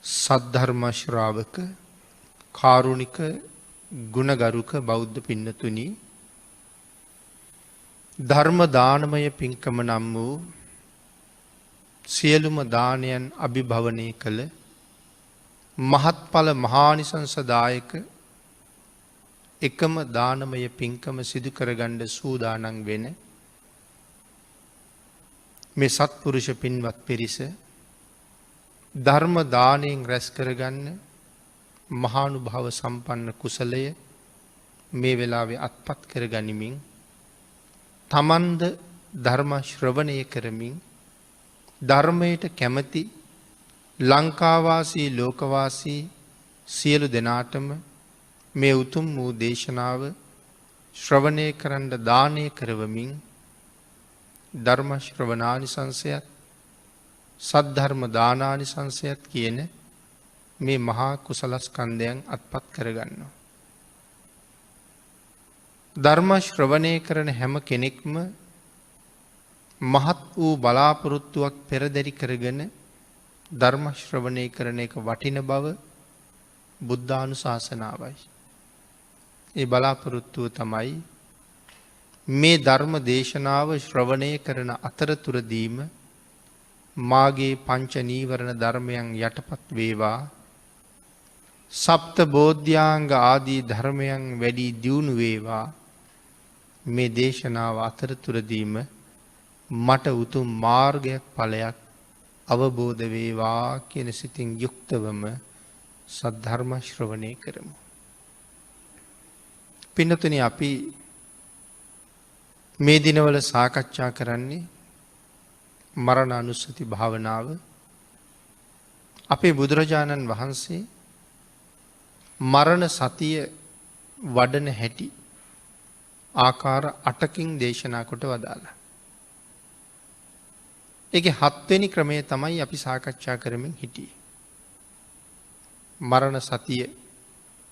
සද්ධර්ම ශ්‍රාවක කාරුණික ගුණගරුක බෞද්ධ පින්නතුනි ධර්ම දානමය පින්කම නම් වූ සියලුම දානයන් අභිභවනය කළ මහත්ඵල මහානිසංසදායක එකම දානමය පින්කම සිදු කරගන්න සූදානම් වෙන මේ සත්පුරුෂ පින්වත් පිරිස ධර්ම දානයෙන් රැස් කරගන්න මහානුභාව සම්පන්න කුසලය මේ වෙලාවේ අත්පත් කර ගනිමින් තමන්ද ධර්ම ශ්‍රවණය කරමින් ධර්මයට කැමති ලංකාවාසී ලෝකවාසී සියලු දෙනාටම මේ උතුම් වූ දේශනාව ශ්‍රවණය කරන්න දානය කරවමින් ධර්ම ශ්‍රවණානිසංසයත් සද්ධර්ම දානානිසංසයත් කියන මේ මහා කුසලස්කන්ධයන් අත්පත් කරගන්නවා. ධර්ම ශ්‍රවණය කරන හැම කෙනෙක්ම මහත් වූ බලාපොරොත්තුවක් පෙරදැරි කරගෙන ධර්ම ශ්‍රවණය කරන එක වටින බව බුද්ධානුශාසනාවයි. ඒ බලාපොරොත්තුව තමයි මේ ධර්ම දේශනාව ශ්‍රවණය කරන අතරතුරදීම මාගේ පංච නීවරණ ධර්මයන් යටපත් වේවා සප්ත බෝධ්‍යාංග ආදී ධර්මයන් වැඩි දියුණු වේවා මේ දේශනාව අතරතුරදීම මට උතුම් මාර්ගයක් ඵලයක් අවබෝධ වේවා කියන සිතින් යුක්තවම සද්ධර්ම ශ්‍රවණය කරමු. පින්නතුනි අපි මේ දිනවල සාකච්ඡා කරන්නේ මරණ අනුස්සති භාවනාව. අපේ බුදුරජාණන් වහන්සේ මරණ සතිය වඩන හැටි ආකාර 8කින් දේශනා කොට වදාළා. ඒකේ 7 වෙනි ක්‍රමය තමයි අපි සාකච්ඡා කරමින් හිටියේ. මරණ සතිය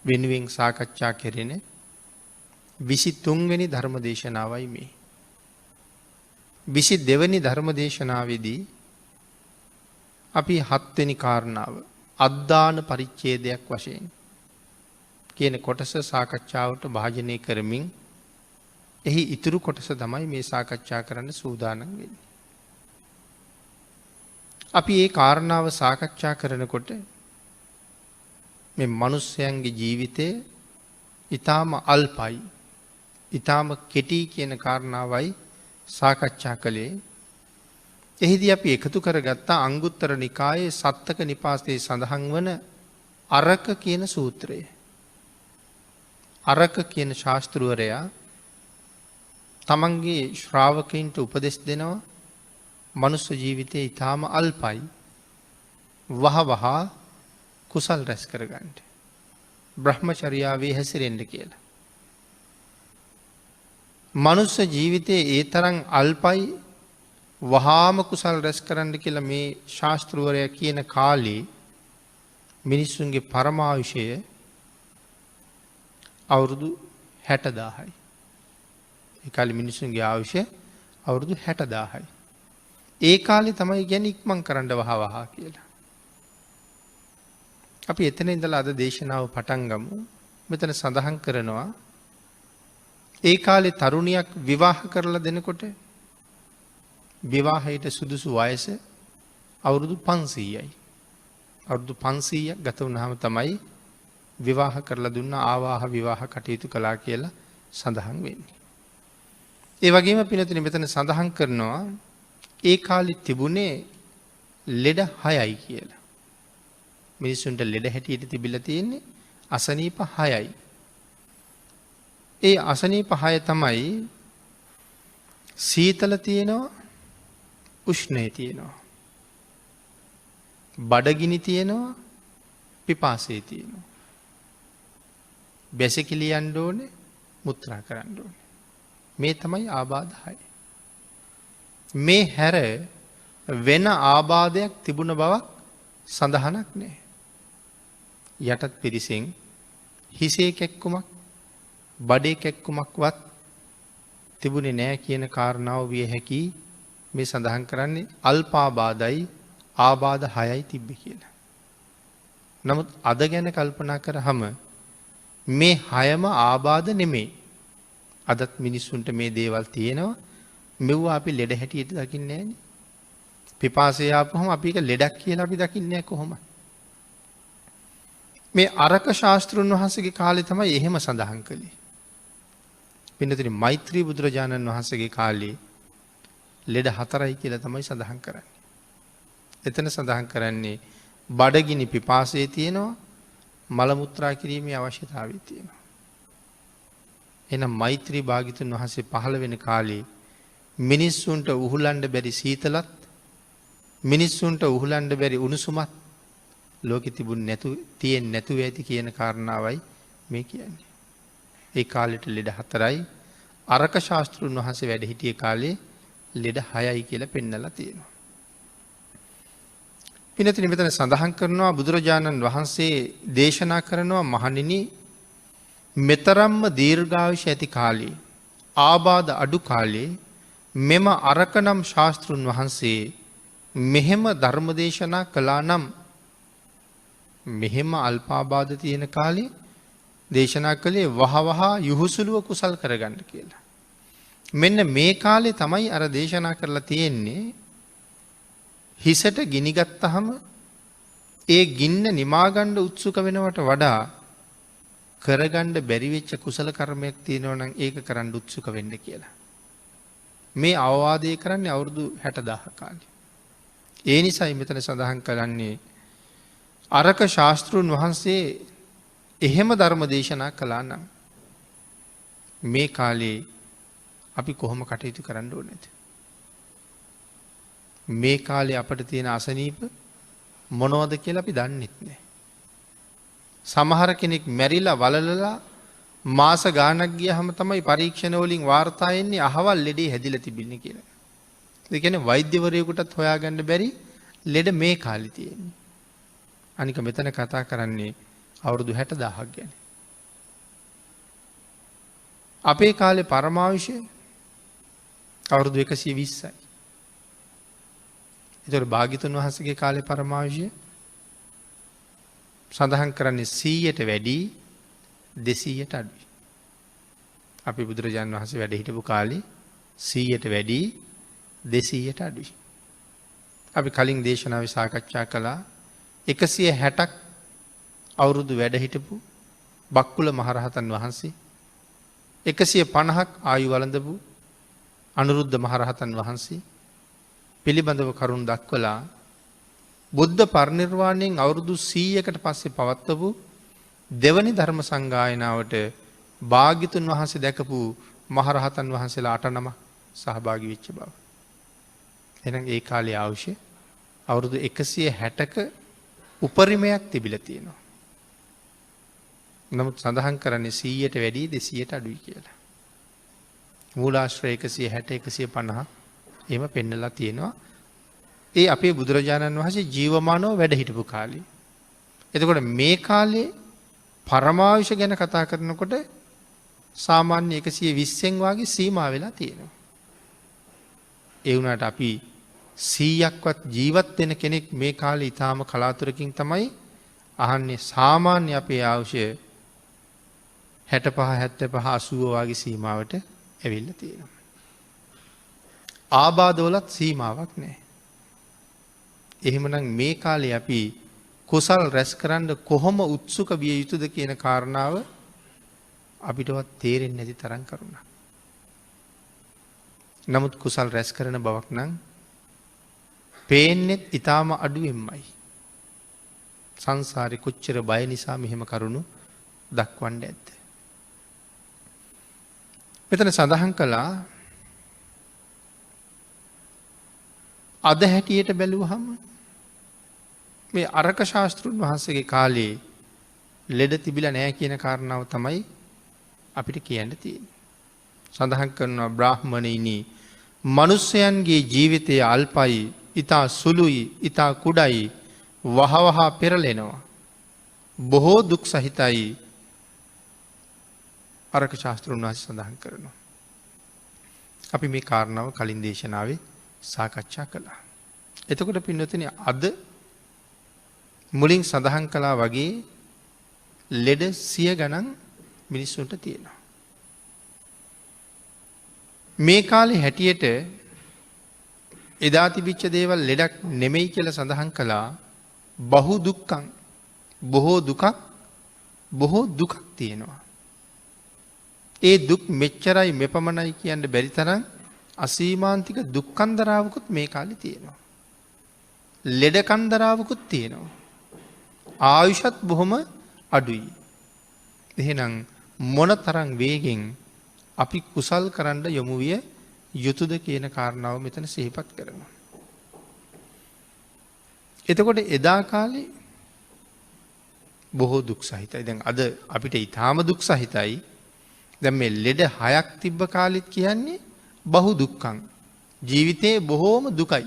වෙනුවෙන් සාකච්ඡා කෙරෙන 23 වෙනි ධර්ම දේශනාවයි මේ. 22 වෙනි ධර්ම දේශනාවේදී අපි 7 වෙනි කාරණාව අද්දාන පරිච්ඡේදයක් වශයෙන් කියන කොටස සාකච්ඡාවට භාජනය කරමින් එහි ඉතුරු කොටස තමයි මේ සාකච්ඡා කරන්න සූදානම් වෙන්නේ. අපි මේ කාරණාව සාකච්ඡා කරනකොට මේ මිනිස්යන්ගේ ජීවිතය ඊටාම අල්පයි, ඊටාම කෙටි කියන කාරණාවයි සාකච්ඡා කළේ. එහිදී අපි එකතු කරගත්ත අංගුත්තර නිකායේ සත්තක නිපාතයේ සඳහන් වන අරක කියන සූත්‍රය. අරක කියන ශාස්ත්‍රවරයා තමන්ගේ ශ්‍රාවකයින්ට උපදෙස් දෙනවා මනුස්ස ජීවිතය ඊටාම අල්පයි. වහවහ කුසල් රැස් කරගන්න. බ්‍රහ්මචර්යාවේ හැසිරෙන්න කියලා. මනුස්ස ජීවිතයේ ඒ තරම් අල්පයි වහාම කුසල් රැස් කරන්න කියලා මේ ශාස්ත්‍රවරයා කියන කාලේ මිනිස්සුන්ගේ පරමායුෂය අවුරුදු 60000යි. ඒ කාලේ මිනිස්සුන්ගේ ආයුෂය අවුරුදු 60000යි. ඒ කාලේ තමයි කියන්නේ ඉක්මන් කරන්න වහවහ කියලා. අපි එතන ඉඳලා අද දේශනාව පටන් ගමු. මෙතන සඳහන් කරනවා ඒ කාලේ තරුණියක් විවාහ කරලා දෙනකොට විවාහයට සුදුසු වයස අවුරුදු 500යි. අවුරුදු 500ක් ගත වුණාම තමයි විවාහ කරලා දුන්න ආවාහ විවාහ කටයුතු කළා කියලා සඳහන් වෙන්නේ. ඒ වගේම පිනතුනි මෙතන සඳහන් කරනවා ඒ කාලේ තිබුණේ ලෙඩ 6යි කියලා. මිනිසුන්ට ලෙඩ හැටියට තිබිලා තියෙන්නේ අසනීප 6යි. ඒ අසනීප 6 තමයි සීතල තියෙනවා, උෂ්ණය තියෙනවා, බඩගිනි තියෙනවා, පිපාසය තියෙනවා. බැසිකිලි යන්න ඕනේ, මුත්‍රා කරන්න ඕනේ. මේ තමයි ආබාධ 6. මේ හැර වෙන ආබාධයක් තිබුණ බවක් සඳහනක් නැහැ. යටත් පිරිසෙන් හිසේ කැක්කුමක්, බඩේ කැක්කුමක්වත් තිබුණේ නැහැ කියන කාරණාව විය හැකි. මේ සඳහන් කරන්නේ අල්පාබාධයි ආබාධ 6යි තිබ්බේ කියලා. නමුත් අද ගැන කල්පනා කරාම මේ හයම ආබාධ නෙමේ. අදත් මිනිස්සුන්ට මේ දේවල් තියෙනවා. මෙව්වා අපි ලෙඩ හැටියට දකින්නේ නෑනේ. පිපාසය ආපුවම අපි ඒක ලෙඩක් කියලා අපි දකින්නේ නැහැ කොහොමද? මේ අරක ශාස්ත්‍රුන් වහන්සේගේ කාලේ තමයි එහෙම සඳහන් කළේ. පින්නතුනි මෛත්‍රී බුදුරජාණන් වහන්සේගේ කාලේ ලෙඩ 4යි කියලා තමයි සඳහන් කරන්නේ. එතන සඳහන් කරන්නේ බඩගිනි පිපාසයේ තියෙනවා මල මුත්‍රා කිරීමේ අවශ්‍යතාවය තියෙනවා. එහෙනම් මෛත්‍රී භාග්‍යතුන් වහන්සේ පහළ වෙන කාලේ මිනිස්සුන්ට උහුලන්න බැරි සීතලත් මිනිස්සුන්ට උහුලන්න බැරි උණුසුමත් ලෝකෙ තිබුණ තියෙන්නේ නැතුව ඇති කියන කාරණාවයි මේ කියන්නේ. ඒ කාලෙට ලෙඩ 4යි අරක ශාස්ත්‍රුන් වහන්සේ වැඩ හිටිය කාලේ ලෙඩ 6යි කියලා පෙන්නලා තියෙනවා. පින්නතිනි මෙතන සඳහන් කරනවා බුදුරජාණන් වහන්සේ දේශනා කරනවා මහණෙනි මෙතරම්ම දීර්ඝායුෂ ඇති කාලේ ආබාධ අඩු කාලේ මෙම අරක නම් ශාස්ත්‍රුන් වහන්සේ මෙහෙම ධර්ම දේශනා කළා නම් මෙහෙම අල්පාබාධ තියෙන කාලේ දේශනා කළේ වහවහ යහුසුලුව කුසල් කරගන්න කියලා. මෙන්න මේ කාලේ තමයි අර දේශනා කරලා තියෙන්නේ හිසට ගිනි ගත්තහම ඒ ගින්න නිමාගන්න උත්සුක වෙනවට වඩා කරගන්න බැරි වෙච්ච කුසල කර්මයක් තියෙනවා නම් ඒක කරන්න උත්සුක වෙන්න කියලා. මේ අවවාදය කරන්නේ අවුරුදු 60000 කාලේ. ඒ නිසායි මෙතන සඳහන් කරන්නේ අරක ශාස්ත්‍රුන් වහන්සේ එහෙම ධර්ම දේශනා කළා නම් මේ කාලේ අපි කොහොම කටයුතු කරන්න ඕනේද? මේ කාලේ අපිට තියෙන අසනීප මොනවද කියලා අපි දන්නෙත් නැහැ. සමහර කෙනෙක් මැරිලා වලලලා මාස ගාණක් ගියහම තමයි පරීක්ෂණ වලින් වාර්තා එන්නේ අහවල් ලෙඩේ හැදිලා තිබින්නේ කියලා. ඒ කියන්නේ වෛද්‍යවරයෙකුටත් හොයාගන්න බැරි ලෙඩ මේ කාලේ තියෙන්නේ. අනික මෙතන කතා කරන්නේ අවුරුදු 60000ක් ගැන. අපේ කාලේ පරමාවිෂය අවුරුදු 120යි. ඒතර භාග්‍යතුන් වහන්සේගේ කාලේ පරමාවිෂය සඳහන් කරන්නේ 100ට වැඩි 200ට අඩුයි. අපි බුදුරජාණන් වහන්සේ වැඩ හිටපු කාලේ 100ට වැඩි 200ට අඩුයි. අපි කලින් දේශනාවේ සාකච්ඡා කළා 160ක් අවුරුදු වැඩ හිටපු බක්කුල මහරහතන් වහන්සේ 150ක් ආයු වළඳපු අනුරුද්ධ මහරහතන් වහන්සේ පිළිබඳව කරුණු දක්වලා බුද්ධ පරිනිර්වාණයෙන් අවුරුදු 100කට පස්සේ පවත්වපු දෙවනි ධර්ම සංගායනාවට භාග්‍යතුන් වහන්සේ දැකපු මහරහතන් වහන්සේලා 8 නම සහභාගී වෙච්ච බව. එහෙනම් ඒ කාලේ අවශ්‍ය අවුරුදු 160ක උපරිමයක් තිබිලා තියෙනවා. නමුත් සඳහන් කරන්නේ 100ට වැඩි 200ට අඩුයි කියලා. මූලාශ්‍රය 160 150 එහෙම පෙන්නලා තියෙනවා. ඒ අපේ බුදුරජාණන් වහන්සේ ජීවමානව වැඩ හිටපු කාලේ. එතකොට මේ කාලේ පරමාවිෂ ගැන කතා කරනකොට සාමාන්‍ය 120න් වාගේ සීමා වෙලා තියෙනවා. ඒ වුණාට අපි 100ක්වත් ජීවත් වෙන කෙනෙක් මේ කාලේ ඊටාම කලාතුරකින් තමයි අහන්නේ. සාමාන්‍ය අපේ ආයුෂය 65 75 80 වගේ සීමාවට ඇවිල්ලා තියෙනවා. ආබාධවලත් සීමාවක් නැහැ. එහෙමනම් මේ කාලේ අපි කුසල් රැස් කරන්න කොහොම උත්සුක විය යුතුද කියන කාරණාව අපිටවත් තේරෙන්නේ නැති තරම් කරුණක්. නමුත් කුසල් රැස් කරන බවක් නම් පේන්නේ ඊටාම අඩුවෙන්මයි. සංසාරේ කොච්චර බය නිසා මෙහෙම කරුණු දක්වන්නේ ඇද්ද? මෙතන සඳහන් කළා අද හැටියට බැලුවහම මේ අරක ශාස්ත්‍රුන් වහන්සේගේ කාලේ ලෙඩ තිබිලා නැහැ කියන කාරණාව තමයි අපිට කියන්න තියෙන්නේ. සඳහන් කරනවා බ්‍රාහ්මණයිනි මිනිසයන්ගේ ජීවිතය අල්පයි, ඊතා සුළුයි, ඊතා කුඩයි, වහවහ පෙරලෙනවා. බොහෝ දුක් සහිතයි. අරක ශාස්ත්‍රුන් වහන්සේ සඳහන් කරනවා. අපි මේ කාරණාව කලින් දේශනාවේ සාකච්ඡා කළා. එතකොට පින්නතුනි අද මුලින් සඳහන් කළා වගේ ලෙඩ 100 ගණන් මිනිස්සුන්ට තියෙනවා. මේ කාලේ හැටියට එදා තිබිච්ච දේවල් ලෙඩක් නෙමෙයි කියලා සඳහන් කළා. බහු දුක්ඛං බොහෝ දුකක් තියෙනවා. ඒ දුක් මෙච්චරයි මෙපමණයි කියන්න බැරි තරම් අසීමාන්තික දුක්ඛන්දරාවකුත් මේ කාලේ තියෙනවා. ලෙඩ කන්දරාවකුත් තියෙනවා. ආයුෂත් බොහොම අඩුයි. එහෙනම් මොන තරම් වේගෙන් අපි කුසල් කරන්න යොමු විය යුතුයද කියන කාරණාව මෙතන සිහිපත් කරනවා. එතකොට එදා කාලේ බොහෝ දුක් සහිතයි. දැන් අද අපිට ඊටාම දුක් සහිතයි. දැන් මේ ලෙඩ 6ක් තිබ්බ කාලෙත් කියන්නේ බහු දුක්ඛං. ජීවිතේ බොහෝම දුකයි.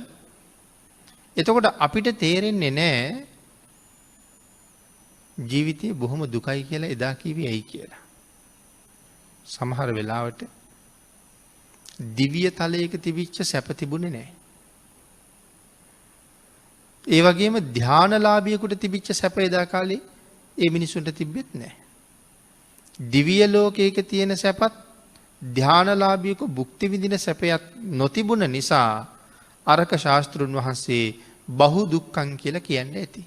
එතකොට අපිට තේරෙන්නේ නැහැ ජීවිතේ බොහොම දුකයි කියලා එදා කිව්වේ ඇයි කියලා. සමහර වෙලාවට දිව්‍ය තලයක තිබිච්ච සැප තිබුණේ නැහැ. ඒ වගේම ධානලාභියෙකුට තිබිච්ච සැප එදා කාලේ ඒ මිනිසුන්ට තිබෙත් නැහැ. දිව්‍ය ලෝකයක තියෙන සැපත් ධානලාභියෙකු භුක්ති විඳින සැපයක් නොතිබුණ නිසා අරක ශාස්ත්‍රුන් වහන්සේ බහු දුක්ඛං කියලා කියන්නේ ඇති.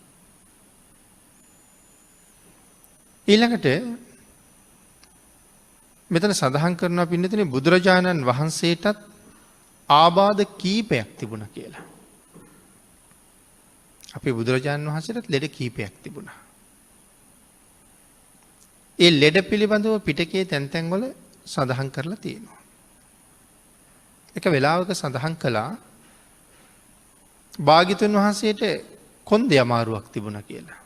ඊළඟට මෙතන සඳහන් කරනවා පින්නතුනේ බුදුරජාණන් වහන්සේටත් ආබාධ කීපයක් තිබුණා කියලා. අපේ බුදුරජාණන් වහන්සේටත් ලෙඩ කීපයක් තිබුණා. ඒ ලෙඩ පිළිබඳව පිටකයේ තැන් තැන්වල සඳහන් කරලා තියෙනවා. එක වෙලාවක සඳහන් කළා භාග්‍යතුන් වහන්සේට කොන්දේ අමාරුවක් තිබුණා කියලා.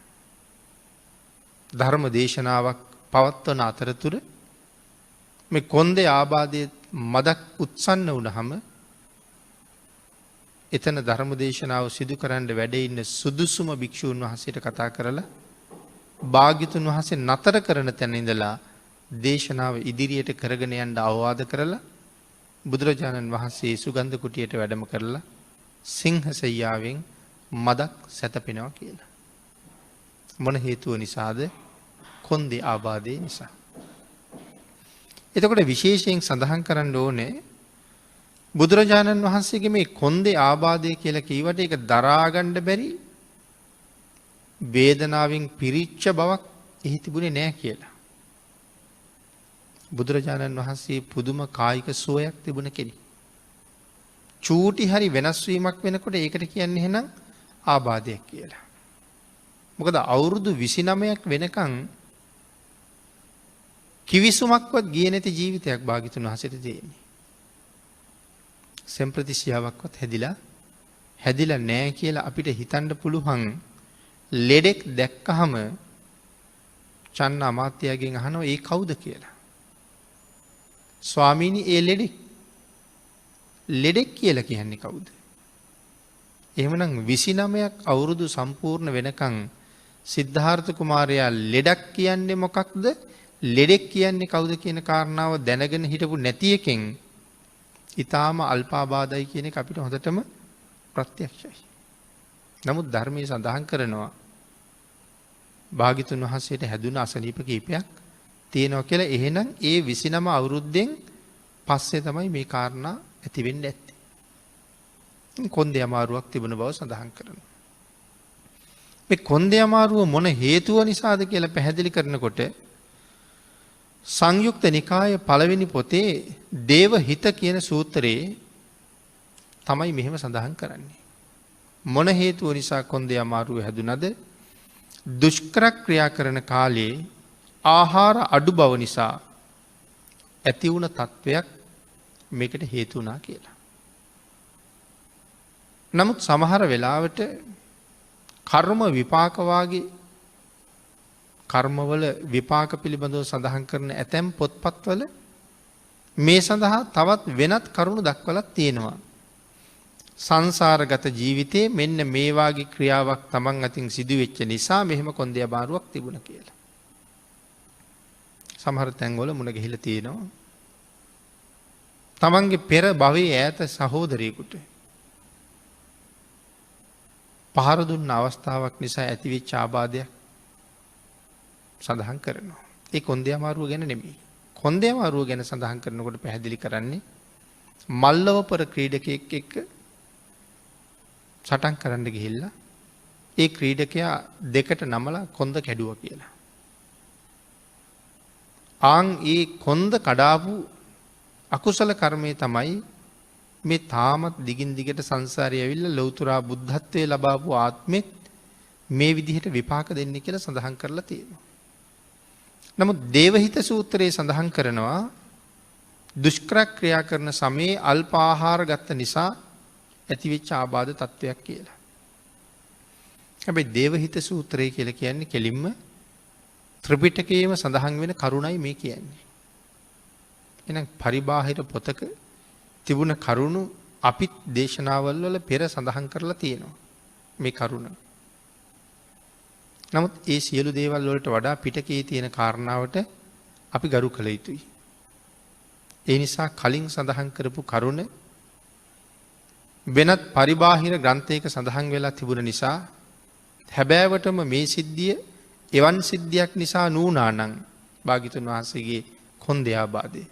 ධර්ම දේශනාවක් පවත්වන අතරතුර මේ කොන්දේ ආබාධයේ මදක් උත්සන්න වුණාම එතන ධර්ම දේශනාව සිදු කරන්න වැඩ ඉන්න සුදුසුම භික්ෂූන් වහන්සේට කතා කරලා භාග්‍යතුන් වහන්සේ නතර කරන තැන ඉඳලා දේශනාව ඉදිරියට කරගෙන යන්න අවවාද කරලා බුදුරජාණන් වහන්සේ සුගන්ධ කුටියට වැඩම කරලා සිංහසෙයියාවෙන් මදක් සැතපෙනවා කියලා. මොන හේතුව නිසාද? කොන්දේ ආබාධය නිසා. එතකොට විශේෂයෙන් සඳහන් කරන්න ඕනේ බුදුරජාණන් වහන්සේගේ මේ කොන්දේ ආබාධය කියලා කීවට ඒක දරා ගන්න බැරි වේදනාවෙන් පිරිච්ච බවක් එහි තිබුණේ නැහැ කියලා. බුදුරජාණන් වහන්සේ පුදුම කායික සුවයක් තිබුණ කෙනෙක්. චූටි හරි වෙනස් වීමක් වෙනකොට ඒකට කියන්නේ එහෙනම් ආබාධයක් කියලා. මොකද අවුරුදු 29ක් වෙනකන් කිවිසුමක්වත් ගියේ නැති ජීවිතයක් භාග්‍යතුන් වහන්සේට තියෙන්නේ. සම්ප්‍රතිශ්‍යාවක්වත් හැදිලා නැහැ කියලා අපිට හිතන්න පුළුවන්. ලෙඩෙක් දැක්කහම චන්න අමාත්‍යයෙන් අහනවා ඒ කවුද කියලා. ස්වාමීනි ඒ ලෙඩෙක් කියලා කියන්නේ කවුද? එහෙමනම් 29ක් අවුරුදු සම්පූර්ණ වෙනකන් සිද්ධාර්ථ කුමාරයා ලෙඩක් කියන්නේ මොකක්ද? ලෙඩෙක් කියන්නේ කවුද කියන කාරණාව දැනගෙන හිටපු නැති එකෙන් ඊටාම අල්පාබාධයි කියන එක අපිට හොඳටම ප්‍රත්‍යක්ෂයි. නමුත් ධර්මයේ සඳහන් කරනවා භාග්‍යතුන් වහන්සේට හැදුන අසනීප කීපයක් තියෙනවා කියලා. එහෙනම් ඒ 29 අවුරුද්දෙන් පස්සේ තමයි මේ කාරණා ඇති වෙන්නේ නැත්තේ. කොන්දේ අමාරුවක් තිබුණ බව සඳහන් කරනවා. මේ කොන්දේ අමාරුව මොන හේතුව නිසාද කියලා පැහැදිලි කරනකොට සංයුක්ත නිකාය පළවෙනි පොතේ දේව හිත කියන සූත්‍රයේ තමයි මෙහෙම සඳහන් කරන්නේ. මොන හේතුව නිසා කොන්දේ අමාරුව හැදුනද? දුෂ්කර ක්‍රියා කරන කාලේ ආහාර අඩු බව නිසා ඇති වුණ තත්වයක් මේකට හේතු වුණා කියලා. නමුත් සමහර වෙලාවට කර්ම විපාක වාගේ කර්මවල විපාක පිළිබඳව සඳහන් කරන ඇතැම් පොත්පත්වල මේ සඳහා තවත් වෙනත් කරුණු දක්වලා තියෙනවා. සංසාරගත ජීවිතේ මෙන්න මේ වාගේ ක්‍රියාවක් Taman අතින් සිදුවෙච්ච නිසා මෙහෙම කොන්දේ අමාරුවක් තිබුණා කියලා. සමහර තැන්වල මුණ ගැහිලා තියෙනවා. Tamanගේ පෙර භවයේ ඈත සහෝදරයෙකුට පහර දුන්න අවස්ථාවක් නිසා ඇතිවෙච්ච ආබාධයක් සඳහන් කරනවා. ඒ කොන්දේ අමාරුව ගැන නෙමෙයි. කොන්දේ අමාරුව ගැන සඳහන් කරනකොට පැහැදිලි කරන්නේ මල්ලවපර ක්‍රීඩකයෙක් එක්ක සටන් කරන්න ගිහිල්ලා ඒ ක්‍රීඩකයා දෙකට නමලා කොන්ද කැඩුවා කියලා. ආන් ඒ කොන්ද කඩාපු අකුසල කර්මය තමයි මේ තාමත් දිගින් දිගට සංසාරයේ ඇවිල්ලා ලෞතුරා බුද්ධත්වයේ ලබාපු ආත්මෙත් මේ විදිහට විපාක දෙන්නේ කියලා සඳහන් කරලා තියෙනවා. නමුත් දේවහිත සූත්‍රයේ සඳහන් කරනවා දුෂ්කර ක්‍රියා කරන සමයේ අල්ප ආහාර ගත්ත නිසා ඇතිවෙච්ච ආබාධ තත්වයක් කියලා. හැබැයි දේවහිත සූත්‍රය කියලා කියන්නේ කෙලින්ම ත්‍රිපිටකයේම සඳහන් වෙන කරුණයි මේ කියන්නේ. එහෙනම් පරිබාහිර පොතක තිබුණ කරුණු අපිත් දේශනාවල් වල පෙර සඳහන් කරලා තියෙනවා. මේ කරුණ. නමුත් ඒ සියලු දේවල් වලට වඩා පිටකයේ තියෙන කාරණාවට අපි ගරු කළ යුතුයි. ඒ නිසා කලින් සඳහන් කරපු කරුණ වෙනත් පරිබාහිර ග්‍රන්ථයක සඳහන් වෙලා තිබුණ නිසා හැබෑවටම මේ සිද්ධිය එවන් සිද්ධියක් නිසා නූනානං භාග්‍යවතුන් වහන්සේගේ කොන්දේ ආබාධය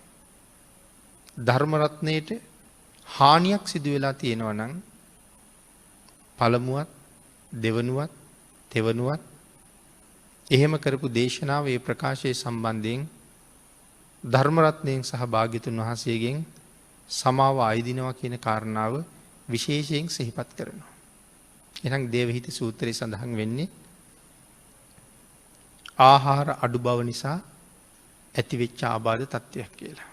ධර්මරත්නයට හානියක් සිදු වෙලා තියෙනවා නම් පළමුවත් දෙවනුවත් තෙවනුවත් එහෙම කරපු දේශනාව ඒ ප්‍රකාශය සම්බන්ධයෙන් ධර්මරත්නයෙන් සහ භාග්‍යවතුන් වහන්සේගෙන් සමාව අයදිනවා කියන කාරණාව විශේෂයෙන් සිහිපත් කරනවා. එහෙනම් දේවහිත සූත්‍රයේ සඳහන් වෙන්නේ ආහාර අඩු බව නිසා ඇතිවෙච්ච ආබාධ තත්ත්වයක් කියලා.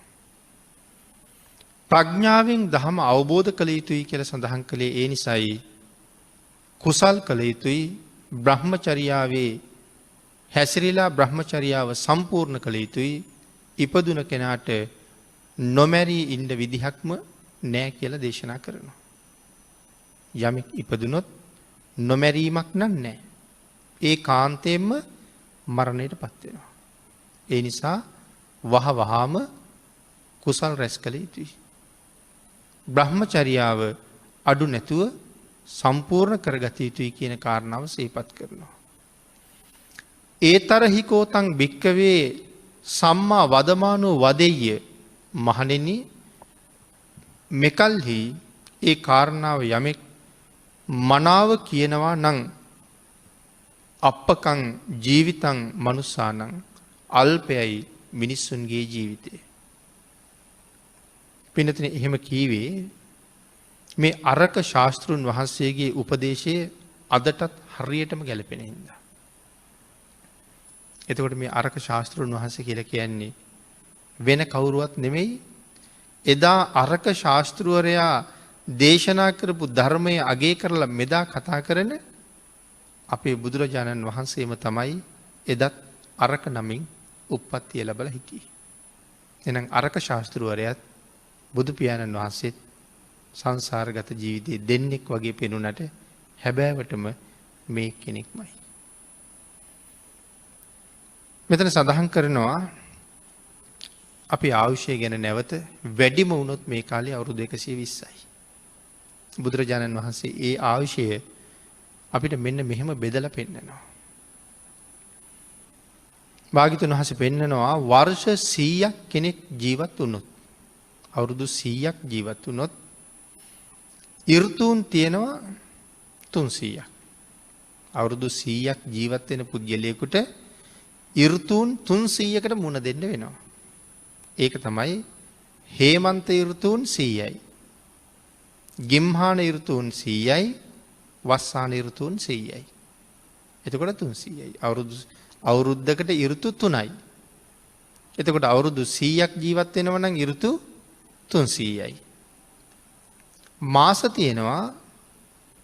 ප්‍රඥාවෙන් ධහම අවබෝධ කළ යුතුයි කියලා සඳහන් කළේ ඒ නිසායි කුසල් කළ යුතුයි බ්‍රහ්මචර්යාවේ හැසිරීලා බ්‍රහ්මචර්යාව සම්පූර්ණ කළ යුතුයි ඉපදුන කෙනාට නොමැරී ඉන්න විදිහක්ම නෑ කියලා දේශනා කරනවා. යමෙක් ඉපදුනොත් නොමැරීමක් නම් නෑ. ඒ කාන්තයෙන්ම මරණයට පත් වෙනවා. ඒ නිසා වහ වහාම කුසල් රැස් කළ යුතුයි. බ්‍රහ්මචර්යාව අඩු නැතුව සම්පූර්ණ කරගත යුතුයි කියන කාරණාව සිහිපත් කරනවා. ඒතරහිකෝතං භික්කවේ සම්මා වදමානෝ වදෙය්‍ය මහණෙනි මෙකල්හි ඒ කාරණාව යමෙක් මනාව කියනවා නම් අප්පකං ජීවිතං මනුස්සානං අල්පයයි මිනිස්සුන්ගේ ජීවිතය. පිනතින එහෙම කීවේ මේ අරක ශාස්තෘන් වහන්සේගේ උපදේශය අදටත් හරියටම ගැලපෙන හින්දා. එතකොට මේ අරක ශාස්තෘන් වහන්සේ කියලා කියන්නේ වෙන කවුරුවත් නෙමෙයි එදා අරක ශාස්තෘවරයා දේශනා කරපු ධර්මය අගය කරලා මෙදා කතා කරන අපේ බුදුරජාණන් වහන්සේම තමයි එදත් අරක නමින් උප්පත්තිය ලැබලා හිටියේ. එහෙනම් අරක ශාස්තෘවරයාත් බුදු පියාණන් වහන්සේත් සංසාරගත ජීවිතයේ දෙන්නෙක් වගේ පෙනුනට හැබෑවටම මේ කෙනෙක්මයි. මෙතන සඳහන් කරනවා අපි ආයුෂය ගැන නැවත වැඩිම වුණොත් මේ කාලේ අවුරුදු 120යි. බුදුරජාණන් වහන්සේ ඒ ආයුෂය අපිට මෙන්න මෙහෙම බෙදලා පෙන්නනවා. භාග්‍යවතුන් වහන්සේ පෙන්නනවා වර්ෂ 100ක් කෙනෙක් ජීවත් වුණොත් අවුරුදු 100ක් ජීවත් වුණොත් ඍතුන් තියෙනවා 300ක්. අවුරුදු 100ක් ජීවත් වෙන පුද්ගලයෙකුට ඍතුන් 300කට මුණ දෙන්න වෙනවා. ඒක තමයි හේමන්ත ඍතුන් 100යි. ගිම්හාන ඍතුන් 100යි. වස්සාන ඍතුන් 100යි. එතකොට 300යි. අවුරුද්දකට ඍතු 3යි. එතකොට අවුරුදු 100ක් ජීවත් වෙනවා නම් ඍතු 300යි. මාස තියෙනවා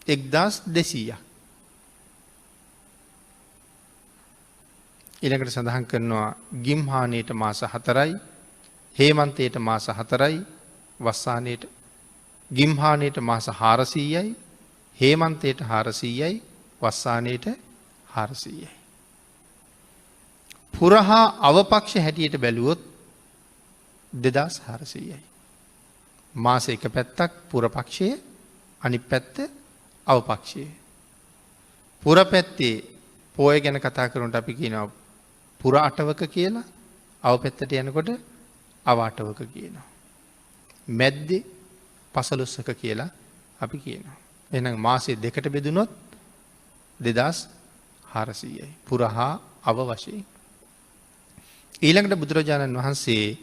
1200ක්. ඊළඟට සඳහන් කරනවා ගිම්හානයට මාස 4යි, හේමන්තයට මාස 4යි, වස්සානයට ගිම්හානයට මාස 400යි, හේමන්තයට 400යි, වස්සානයට 400යි. පුරහා අවපක්ෂ හැටියට බැලුවොත් 2400යි. මාස එක පැත්තක් පුරපක්ෂය, අනිත් පැත්ත අවපක්ෂය. පුර පැත්තේ පෝය ගැන කතා කරනට අපි කියනවා පුර අටවක කියලා, අව පැත්තට යනකොට අව අටවක කියනවා. මැද්දේ පසළොස්වක කියලා අපි කියනවා. එහෙනම් මාසේ දෙකට බෙදුනොත් 2400යි. පුර හා අව වශයෙන්. ඊළඟට බුදුරජාණන් වහන්සේ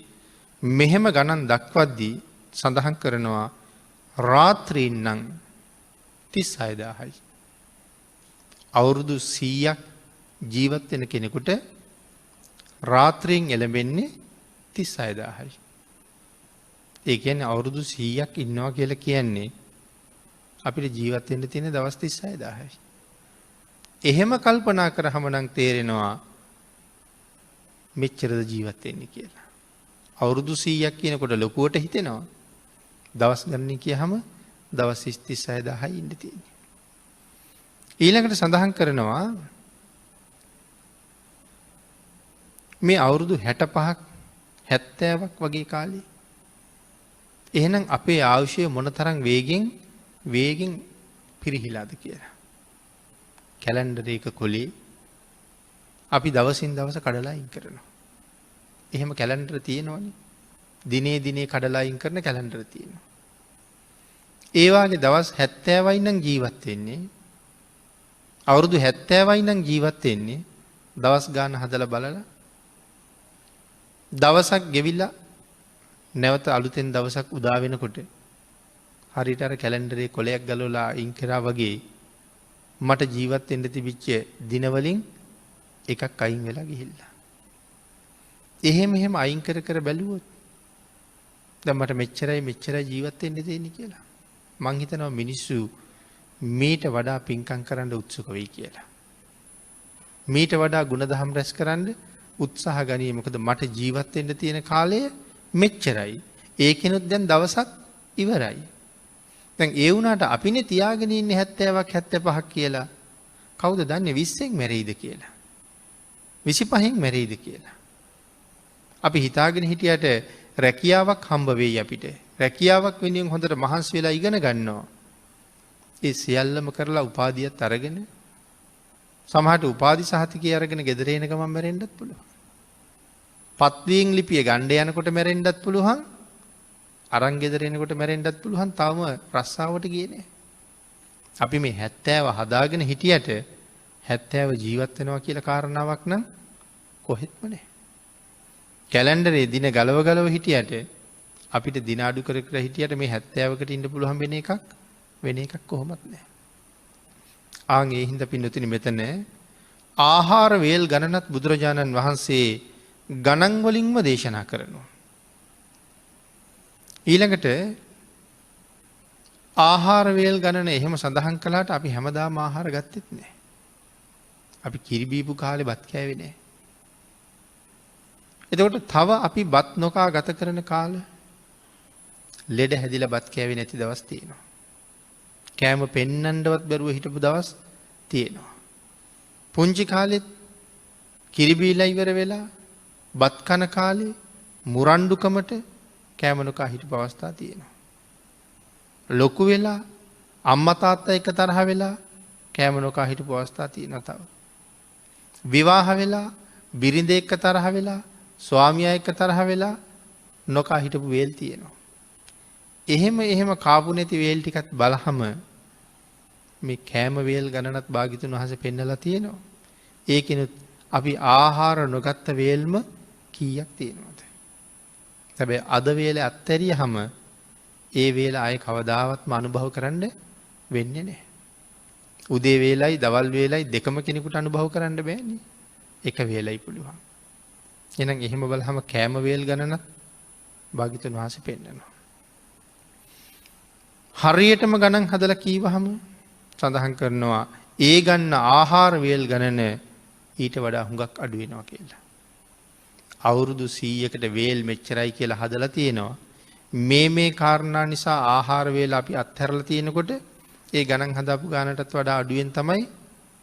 මෙහෙම ගණන් දක්වද්දී සඳහන් කරනවා රාත්‍රීන් නම් 36000යි. අවුරුදු 100ක් ජීවත් වෙන කෙනෙකුට රාත්‍රීන් එළඹෙන්නේ 36000යි. ඒ කියන්නේ අවුරුදු 100ක් ඉන්නවා කියලා කියන්නේ අපිට ජීවත් වෙන්න තියෙන දවස් 36000යි. එහෙම කල්පනා කරාම නම් තේරෙනවා මෙච්චරද ජීවත් වෙන්නේ කියලා. අවුරුදු 100ක් කියනකොට ලොකුවට හිතෙනවා. දවස් ගණන් කියහම දවස් 36000යි ඉන්න තියෙන්නේ. ඊළඟට සඳහන් කරනවා මේ අවුරුදු 65ක් 70ක් වගේ කාලේ එහෙනම් අපේ ආයුෂය මොනතරම් වේගෙන් පිරිහිලාද කියලා. කැලෙන්ඩර් එක කොලේ අපි දවසින් දවස කඩලා අයින් කරනවා. එහෙම කැලෙන්ඩර් තියෙනවනේ. දිනේ දිනේ කඩලා අයින් කරන කැලෙන්ඩර් තියෙනවා. ඒ වාගේ දවස් 70යි නම් ජීවත් වෙන්නේ. අවුරුදු 70යි නම් ජීවත් වෙන්නේ. දවස් ගාන හදලා බලලා දවසක් ගෙවිලා නැවත අලුතෙන් දවසක් උදා වෙනකොට හරියට අර කැලෙන්ඩරේ කොලයක් ගලවලා අයින් කරා වගේ මට ජීවත් වෙන්න තිබිච්ච දිනවලින් එකක් අයින් වෙලා ගිහිල්ලා. එහෙම අයින් කර බැලුවොත් දැන් මට මෙච්චරයි ජීවත් වෙන්න දෙන්නේ කියලා. මං හිතනවා මිනිස්සු මීට වඩා පින්කම් කරන්න උත්සුක වෙයි කියලා. මීට වඩා ගුණධම් රැස් කරන්න උත්සාහ ගනී. මොකද මට ජීවත් වෙන්න තියෙන කාලය මෙච්චරයි. ඒකෙනුත් දැන් දවසක් ඉවරයි. දැන් ඒ වුණාට අපිනේ තියාගෙන ඉන්නේ 70ක් 75ක් කියලා. කවුද දන්නේ 20න් මැරෙයිද කියලා? 25න් මැරෙයිද කියලා? අපි හිතාගෙන හිටියට රැකියාවක් හම්බ වෙයි අපිට. රැකියාවක් වෙනුවෙන් හොඳට මහන්සි වෙලා ඉගෙන ගන්නවා. ඒ සියල්ලම කරලා උපාධියත් අරගෙන සමහරට උපාධි සහතිකය අරගෙන ගෙදර එන ගමන් මැරෙන්නත් පුළුවන්. පත්වීම් ලිපිය ගණ්ඩ යනකොට මැරෙන්නත් පුළුවන්. අරන් ගෙදර එනකොට මැරෙන්නත් පුළුවන්. තාම රස්සාවට ගියේ නෑ. අපි මේ 70 හදාගෙන හිටියට 70 ජීවත් වෙනවා කියලා කාරණාවක් නම් කොහෙත්ම නෑ. කැලෙන්ඩරේ දින ගලව හිටියට අපිට දින අඩු කර හිටියට මේ 70කට ඉන්න පුළුවන් වෙන එකක් කොහොමත් නෑ. ආන් ඒ හින්දා පින්නතුනි මෙතන ආහාර වේල් ගණනත් බුදුරජාණන් වහන්සේ ගණන් වලින්ම දේශනා කරනවා. ඊළඟට ආහාර වේල් ගණන එහෙම සඳහන් කළාට අපි හැමදාම ආහාර ගත්තෙත් නෑ. අපි කිරි බීපු කාලේ බත් කෑවේ නෑ. එතකොට තව අපි බත් නොකා ගත කරන කාල ලෙඩ හැදිලා බත් කෑවේ නැති දවස් තියෙනවා. කෑම පෙන්නන්නවත් බැරුව හිටපු දවස් තියෙනවා. පුංචි කාලෙත් කිරි බීලා ඉවර වෙලා බත් කන කාලේ මුරණ්ඩුකමට කෑම නොකා හිටපු අවස්ථා තියෙනවා. ලොකු වෙලා අම්මා තාත්තා එක්ක තරහ වෙලා කෑම නොකා හිටපු අවස්ථා තියෙනවා තව. විවාහ වෙලා බිරිඳ එක්ක තරහ වෙලා ස්වාමියා එක්ක තරහ වෙලා නොකා හිටපු වේල් තියෙනවා. එහෙම කාපු නැති වේල් ටිකත් බලහම මේ කෑම වේල් ගණනත් භාග්‍යතුන් වහන්සේ පෙන්නලා තියෙනවා. ඒකිනුත් අපි ආහාර නොගත්ත වේල්ම කීයක් තියෙනවද? හැබැයි අද වේල අත්හැරියහම ඒ වේල ආයේ කවදාවත්ම අනුභව කරන්න වෙන්නේ නැහැ. උදේ වේලයි දවල් වේලයි දෙකම කෙනෙකුට අනුභව කරන්න බෑනේ. එක වේලයි පුළුවන්. එහෙනම් එහෙම බලහම කෑම වේල් ගණනත් භාග්‍යතුන් වහන්සේ පෙන්නනවා. හරියටම ගණන් හදලා කීවහම සඳහන් කරනවා ඒ ගන්න ආහාර වේල් ගණන ඊට වඩා හුඟක් අඩු වෙනවා කියලා. අවුරුදු 100කට වේල් මෙච්චරයි කියලා හදලා තියෙනවා. මේ කාරණා නිසා ආහාර වේල අපි අත්හැරලා තියෙනකොට ඒ ගණන් හදාපු ගානටත් වඩා අඩුවෙන් තමයි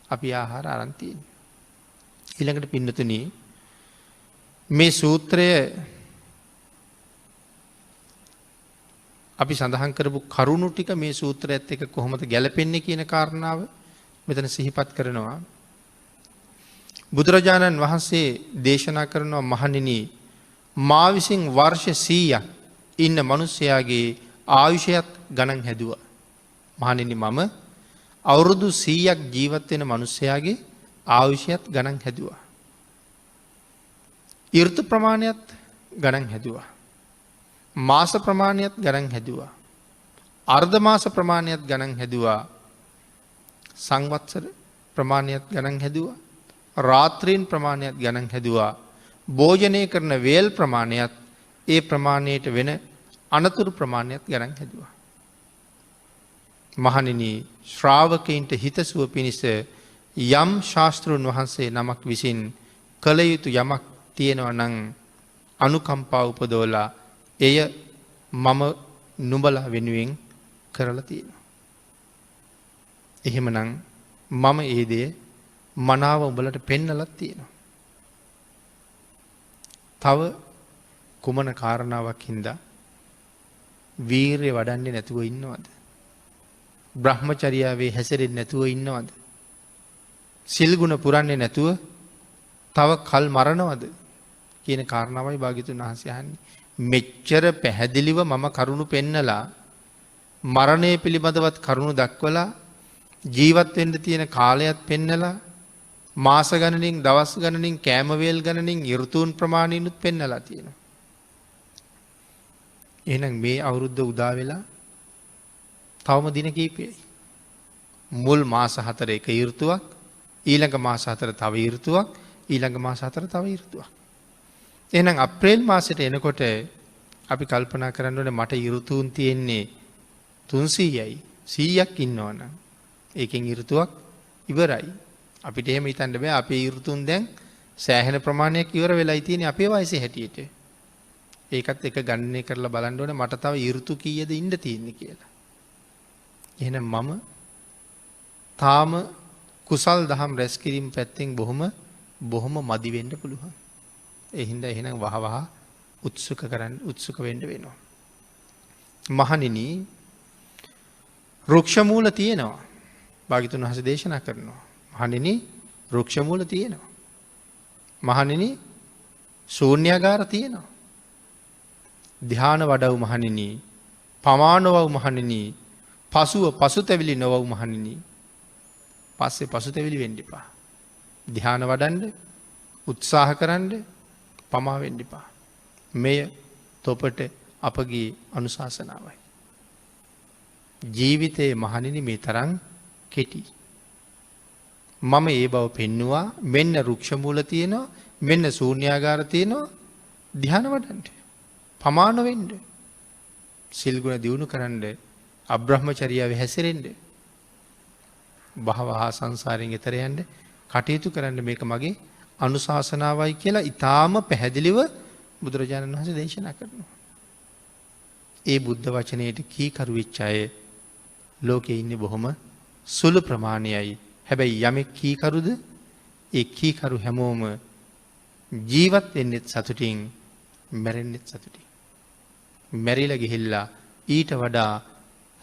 අපි ආහාර අරන් තියෙන්නේ. ඊළඟට පින්නතුනි මේ සූත්‍රය අපි සඳහන් කරපු කරුණු ටික මේ සූත්‍රයත් එක්ක කොහොමද ගැලපෙන්නේ කියන කාරණාව මෙතන සිහිපත් කරනවා. බුදුරජාණන් වහන්සේ දේශනා කරනවා මහණෙනි මා විසින් වර්ෂ 100ක් ඉන්න මිනිසයාගේ ආයුෂයත් ගණන් හැදුවා. මහණෙනි මම අවුරුදු 100ක් ජීවත් වෙන මිනිසයාගේ ආයුෂයත් ගණන් හැදුවා. ඍතු ප්‍රමාණයත් ගණන් හැදුවා. මාස ප්‍රමාණයත් ගණන් හැදුවා. අර්ධ මාස ප්‍රමාණයත් ගණන් හැදුවා. සංවත්සර ප්‍රමාණයත් ගණන් හැදුවා. රාත්‍රීන් ප්‍රමාණයත් ගණන් හැදුවා. භෝජනය කරන වේල් ප්‍රමාණයත් ඒ ප්‍රමාණයට වෙන අනතුරු ප්‍රමාණයත් ගණන් හැදුවා. මහණෙනි ශ්‍රාවකයින්ට හිතසුව පිණිස යම් ශාස්ත්‍රූන් වහන්සේ නමක් විසින් කළ යුතු යමක් තියෙනවා නම් අනුකම්පා උපදවලා එය මම නුඹලා වෙනුවෙන් කරලා තියෙනවා. එහෙමනම් මම ඒ දේ මනාව උඹලට පෙන්නලත් තියෙනවා. තව කුමන කාරණාවක් හින්දා වීරය වඩන්නේ නැතුව ඉන්නවද? බ්‍රහ්මචර්යාවේ හැසිරෙන්නේ නැතුව ඉන්නවද? සිල් ගුණ පුරන්නේ නැතුව තව කල් මරනවද කියන කාරණාවයි භාග්‍යතුන් වහන්සේ අහන්නේ. මෙච්චර පැහැදිලිව මම කරුණු පෙන්නලා මරණය පිළිබඳවත් කරුණු දක්වලා ජීවත් වෙන්න තියෙන කාලයත් පෙන්නලා මාස ගණනින් දවස් ගණනින් කෑම වේල් ගණනින් ඍතුන් ප්‍රමාණිනුත් පෙන්නලා තියෙනවා. එහෙනම් මේ අවුරුද්ද උදා වෙලා තවම දින කීපයයි. මුල් මාස 4 එක ඍතුවක්, ඊළඟ මාස 4 තව ඍතුවක්, ඊළඟ මාස 4 තව ඍතුවක්. එහෙනම් අප්‍රේල් මාසෙට එනකොට අපි කල්පනා කරන්න ඕනේ මට ඍතුන් තියෙන්නේ 300යි 100ක් ඉන්නවනම් ඒකෙන් ඍතුවක් ඉවරයි. අපිට එහෙම හිතන්න බෑ අපේ ඍතුන් දැන් සෑහෙන ප්‍රමාණයක් ඉවර වෙලයි තියෙන්නේ අපේ වයසේ හැටියට. ඒකත් එක ගණනය කරලා බලන්න ඕනේ මට තව ඍතු කීයද ඉන්න තියෙන්නේ කියලා. එහෙනම් මම තාම කුසල් දහම් රැස් කිරීම පැත්තෙන් බොහොම මදි වෙන්න පුළුවන්. ඒ හින්දා එහෙනම් වහවහ උත්සුක වෙන්න වෙනවා. මහණෙනි රුක්ෂ මූල තියෙනවා. භාග්‍යතුන් වහන්සේ දේශනා කරනවා. මහණෙනි රුක්ෂ මූල තියෙනවා. මහණෙනි ශූන්‍යාගාර තියෙනවා. ධ්‍යාන වඩව් මහණෙනි, පමානවව් මහණෙනි, පසුතැවිලි නොවව් මහණෙනි. පස්සේ පසුතැවිලි වෙන්න එපා. ධ්‍යාන වඩන්න උත්සාහ කරන්න පමා වෙන්න එපා. මෙය තොපට අපගේ අනුශාසනාවයි. ජීවිතයේ මහණෙනි මේ තරම් කෙටි. මම ඒ බව පෙන්නවා මෙන්න රුක්ෂ මූල තියෙනවා, මෙන්න ශූන්‍යාගාර තියෙනවා. ධ්‍යාන වඩන්න. පමාන වෙන්න. සිල් ගුණ දියුණු කරන්න, අබ්‍රහ්මචර්යාවේ හැසිරෙන්න. බහවහා සංසාරයෙන් එතර යන්න කටයුතු කරන්න මේක මගේ අනුශාසනාවයි කියලා ඊටාම පැහැදිලිව බුදුරජාණන් වහන්සේ දේශනා කරනවා. ඒ බුද්ධ වචනයට කීකරු වෙච්ච අය ලෝකේ ඉන්නේ බොහොම සුළු ප්‍රමාණයයි. හැබැයි යමෙක් කීකරුද ඒ කීකරු හැමෝම ජීවත් වෙන්නෙත් සතුටින්, මැරෙන්නෙත් සතුටින්. මැරිලා ගිහිල්ලා ඊට වඩා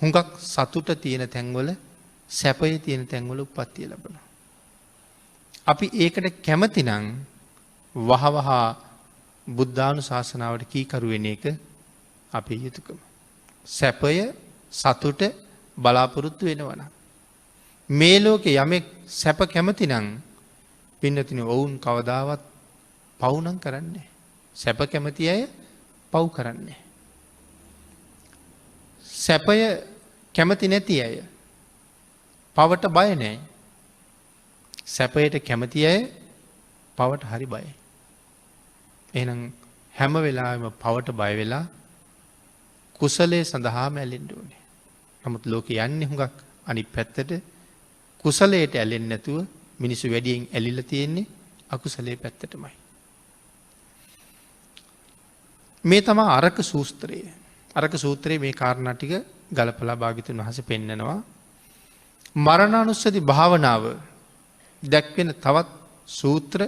හුඟක් සතුට තියෙන තැන්වල, සැපය තියෙන තැන්වල උප්පත්තිය ලැබෙනවා. අපි ඒකට කැමති නම් වහවහ බුද්ධානුශාසනාවට කීකරු වෙන එක අපේ යුතුයකම. සැපය, සතුට බලාපොරොත්තු වෙනවා. මේ ලෝකේ යමෙක් සැප කැමති නම් පින්නතිනේ වුන් කවදාවත් පව් නම් කරන්නේ. සැප කැමති අය පව් කරන්නේ. සැපය කැමති නැති අය පවට බය නැහැ. සැපයට කැමති අය පවට හරි බයයි. එහෙනම් හැම වෙලාවෙම පවට බය වෙලා කුසලයේ සඳහාම ඇලෙන්න ඕනේ. නමුත් ලෝකේ යන්නේ හුඟක් අනිත් පැත්තට කුසලයට ඇලෙන්නේ නැතුව මිනිස්සු වැඩියෙන් ඇලිලා තියෙන්නේ අකුසලයේ පැත්තටමයි. මේ තමයි අරක සූත්‍රය. අරක සූත්‍රයේ මේ කාරණා ටික ගලපලා භාග්‍යතුන් වහන්සේ පෙන්නනවා. මරණානුස්සති භාවනාව දැක්වෙන තවත් සූත්‍ර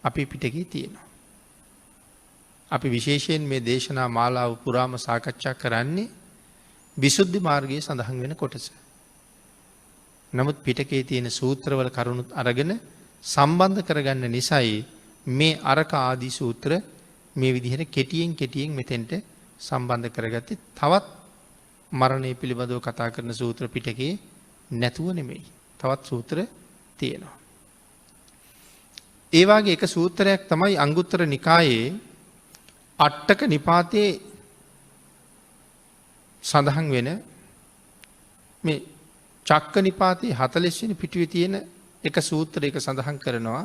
අපි පිටකේ තියෙනවා. අපි විශේෂයෙන් මේ දේශනා මාලාව පුරාම සාකච්ඡා කරන්නේ විසුද්ධි මාර්ගයේ සඳහන් වෙන කොටස. නමුත් පිටකේ තියෙන සූත්‍රවල කරුණුත් අරගෙන සම්බන්ධ කරගන්න නිසයි මේ අරක ආදී සූත්‍ර මේ විදිහට කෙටියෙන් මෙතෙන්ට සම්බන්ධ කරගත්තේ. තවත් මරණය පිළිබඳව කතා කරන සූත්‍ර පිටකේ නැතුව නෙමෙයි. තවත් සූත්‍ර තියෙනවා. ඒ වගේ එක සූත්‍රයක් තමයි අංගුත්තර නිකායේ අට්ඨක නිපාතේ සඳහන් වෙන මේ චක්ක නිපාතේ 40 වෙනි පිටුවේ තියෙන එක සූත්‍රයක සඳහන් කරනවා.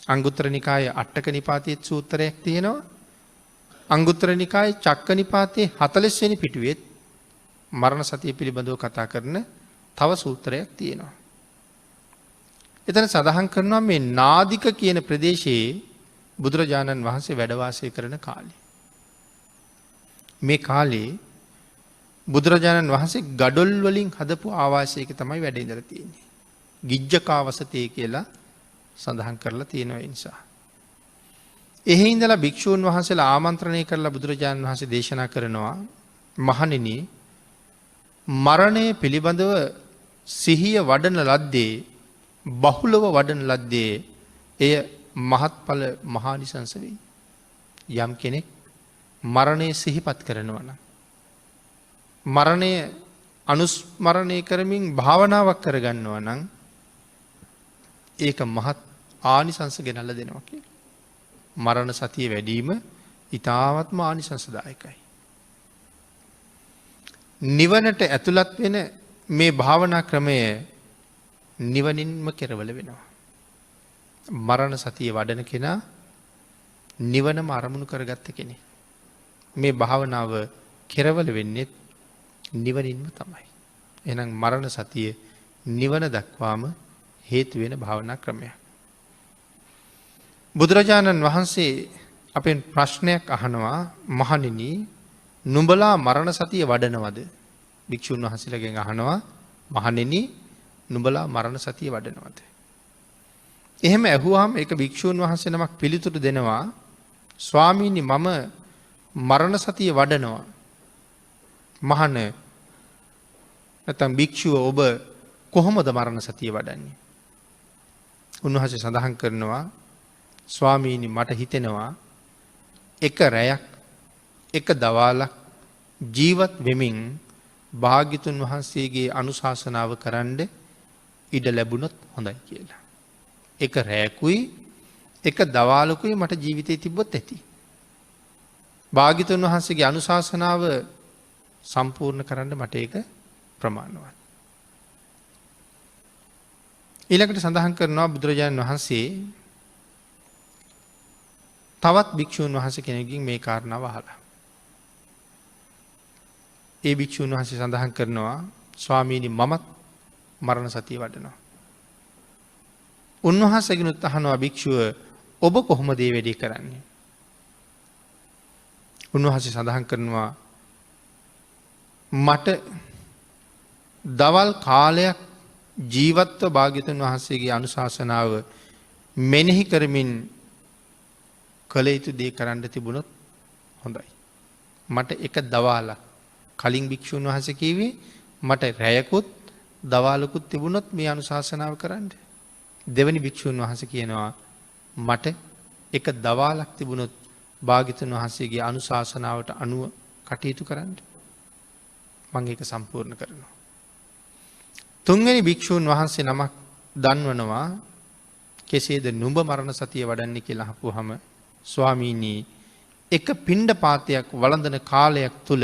අංගුත්තර නිකායේ අට්ඨක නිපාතයේ සූත්‍රයක් තියෙනවා. අංගුත්තර නිකායේ චක්ක නිපාතේ 40 වෙනි පිටුවේ මරණ සතිය පිළිබඳව කතා කරන තව සූත්‍රයක් තියෙනවා. එතන සඳහන් කරනවා මේ නාදික කියන ප්‍රදේශයේ බුදුරජාණන් වහන්සේ වැඩ වාසය කරන කාලේ. මේ කාලේ බුදුරජාණන් වහන්සේ ගඩොල් වලින් හදපු ආවාසයක තමයි වැඩ ඉඳලා තියෙන්නේ. ගිජ්ජකාවසතේ කියලා සඳහන් කරලා තියෙනවා ඒ නිසා. එහි ඉඳලා භික්ෂූන් වහන්සේලා ආමන්ත්‍රණය කරලා බුදුරජාණන් වහන්සේ දේශනා කරනවා මහණෙනි මරණය පිළිබඳව සිහිය වඩන ලද්දේ බහුලව වඩන ලද්දේ එය මහත්ඵල මහානිසංස වෙයි. යම් කෙනෙක් මරණය සිහිපත් කරනවා නම් මරණය අනුස්මරණය කරමින් භාවනාවක් කරගන්නවා නම් ඒක මහත් ආනිසංස ගෙනල්ලා දෙනවා කියලා. මරණ සතිය වැඩිම ඊ타වත්ම ආනිසංසදායකයි. නිවනට ඇතුළත් වෙන මේ භාවනා ක්‍රමය නිවනින්ම කෙරවල වෙනවා. මරණ සතිය වඩන කෙනා නිවනම අරමුණු කරගත්ත කෙනෙක්. මේ භාවනාව කෙරවල වෙන්නේ නිවනින්ම තමයි. එහෙනම් මරණ සතිය නිවන දක්වාම හේතු වෙන භාවනා ක්‍රමයක්. බුදුරජාණන් වහන්සේ අපෙන් ප්‍රශ්නයක් අහනවා මහණෙනි නුඹලා මරණ සතිය වඩනවද? භික්ෂුන් වහන්සේලාගෙන් අහනවා මහණෙනි නුඹලා මරණ සතිය වඩනවද? එහෙම ඇහුවාම ඒක භික්ෂුන් වහන්සේ නමක් පිළිතුරු දෙනවා ස්වාමීනි මම මරණ සතිය වඩනවා. මහණ නැත්නම් භික්ෂුව ඔබ කොහොමද මරණ සතිය වඩන්නේ? උන්වහන්සේ සඳහන් කරනවා ස්වාමීනි මට හිතෙනවා එක රැයක් එක දවාලක් ජීවත් වෙමින් භාග්‍යතුන් වහන්සේගේ අනුශාසනාව කරන්න ඉඩ ලැබුණොත් හොඳයි කියලා. එක රැයකුයි එක දවාලකුයි මට ජීවිතේ තිබ්බොත් ඇති. භාග්‍යතුන් වහන්සේගේ අනුශාසනාව සම්පූර්ණ කරන්න මට ඒක ප්‍රමාණවත්. ඊළඟට සඳහන් කරනවා බුදුරජාණන් වහන්සේ තවත් භික්ෂූන් වහන්සේ කෙනෙක්ගෙන් මේ කාරණාව අහලා. ඒ භික්ෂූන් වහන්සේ සඳහන් කරනවා ස්වාමීනි මමත් මරණ සතිය වඩනවා. උන්වහන්සේගෙනුත් අහනවා භික්ෂුව ඔබ කොහොමද මේ වැඩේ කරන්නේ? උන්වහන්සේ සඳහන් කරනවා මට දවල් කාලයක් ජීවත්ව භාග්‍යවතුන් වහන්සේගේ අනුශාසනාව මෙනෙහි කරමින් කළ යුතු දේ කරන්න තිබුණොත් හොඳයි. මට එක දවාලක් කලින් භික්ෂුන් වහන්සේ කිව්වේ මට රැයකුත් දවාලකුත් තිබුණොත් මේ අනුශාසනාව කරන්න. දෙවනි භික්ෂුන් වහන්සේ කියනවා මට එක දවාලක් තිබුණොත් භාග්‍යවතුන් වහන්සේගේ අනුශාසනාවට අනුව කටයුතු කරන්න. මම ඒක සම්පූර්ණ කරනවා. තුන්වෙනි භික්ෂුන් වහන්සේ නමක් දන්වනවා කෙසේද නුඹ මරණ සතිය වඩන්නේ කියලා අහපුවාම ස්වාමීනි එක පිණ්ඩපාතයක් වළඳන කාලයක් තුල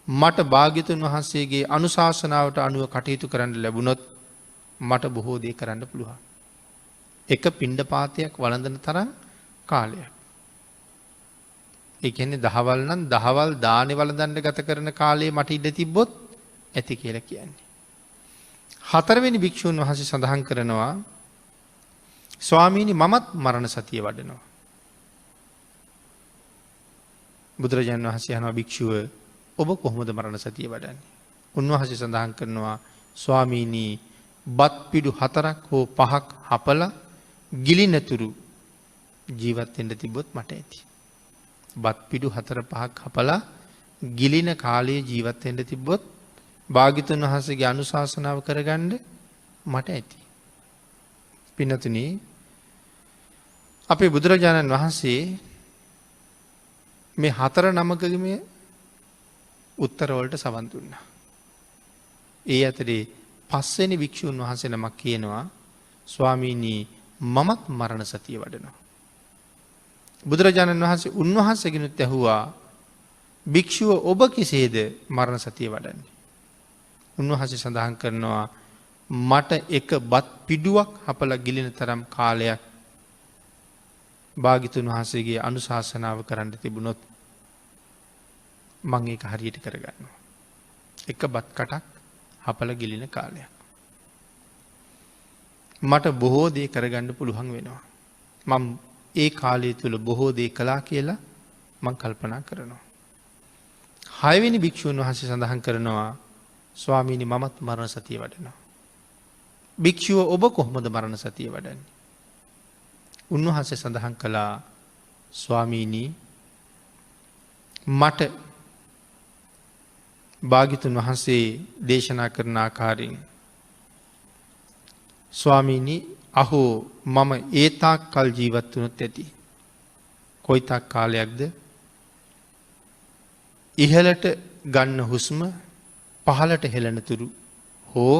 මට භාග්‍යවතුන් වහන්සේගේ අනුශාසනාවට අනුව කටයුතු කරන්න ලැබුණොත් මට බොහෝ දේ කරන්න පුළුවන්. එක පිණ්ඩපාතයක් වළඳන තරම් කාලයක්. ඒ කියන්නේ දහවල් නම් දහවල් දානේ වළඳන්න ගත කරන කාලේ මට ඉඩ තිබ්බොත් ඇති කියලා කියන්නේ. හතරවෙනි භික්ෂුන් වහන්සේ සඳහන් කරනවා ස්වාමීනි මමත් මරණ සතිය වඩනවා. බුදුරජාණන් වහන්සේ අහනවා භික්ෂුව ඔබ කොහොමද මරණ සතිය වඩන්නේ? උන්වහන්සේ සඳහන් කරනවා ස්වාමීනි බත් පිඩු 4ක් හෝ 5ක් හපලා ගිලිනතුරු ජීවත් වෙන්න තිබ්බොත් මට ඇති. බත් පිඩු 4-5ක් හපලා ගිලින කාලයේ ජීවත් වෙන්න තිබ්බොත් භාග්‍යවතුන් වහන්සේගේ අනුශාසනාව කරගන්න මට ඇති. පින්නතුනි අපේ බුදුරජාණන් වහන්සේ මේ 4 නමකගේ මේ උත්තරවලට සවන් දුන්නා. ඒ අතරේ 5 වෙනි භික්ෂුන් වහන්සේ නමක් කියනවා ස්වාමීනි මමත් මරණ සතිය වඩනවා. බුදුරජාණන් වහන්සේ උන්වහන්සේගෙනුත් ඇහුවා භික්ෂුව ඔබ කෙසේද මරණ සතිය වඩන්නේ? උන්වහන්සේ සඳහන් කරනවා මට එක බත් පිඩුවක් හපලා ගිලින තරම් කාලයක් භාග්‍යතුන් වහන්සේගේ අනුශාසනාව කරන්න තිබුණොත් මම ඒක හරියට කරගන්නවා. එක බත් කටක් හපලා ගිලින කාලයක්. මට බොහෝ දේ කරගන්න පුළුවන් වෙනවා. මම ඒ කාලය තුල බොහෝ දේ කළා කියලා මම කල්පනා කරනවා. 6 වෙනි භික්ෂුන් වහන්සේ සඳහන් කරනවා ස්වාමීනි මමත් මරණ සතිය වඩනවා. භික්ෂුව ඔබ කොහොමද මරණ සතිය වඩන්නේ? උන්වහන්සේ සඳහන් කළා ස්වාමීනි මට භාග්‍යතුන් වහන්සේ දේශනා කරන ආකාරයෙන් ස්වාමීනි අහෝ මම ඒ තාක් කල් ජීවත් වුණොත් ඇති. කොයිතාක් කාලයක්ද? ඉහළට ගන්න හුස්ම පහළට හෙළන තුරු හෝ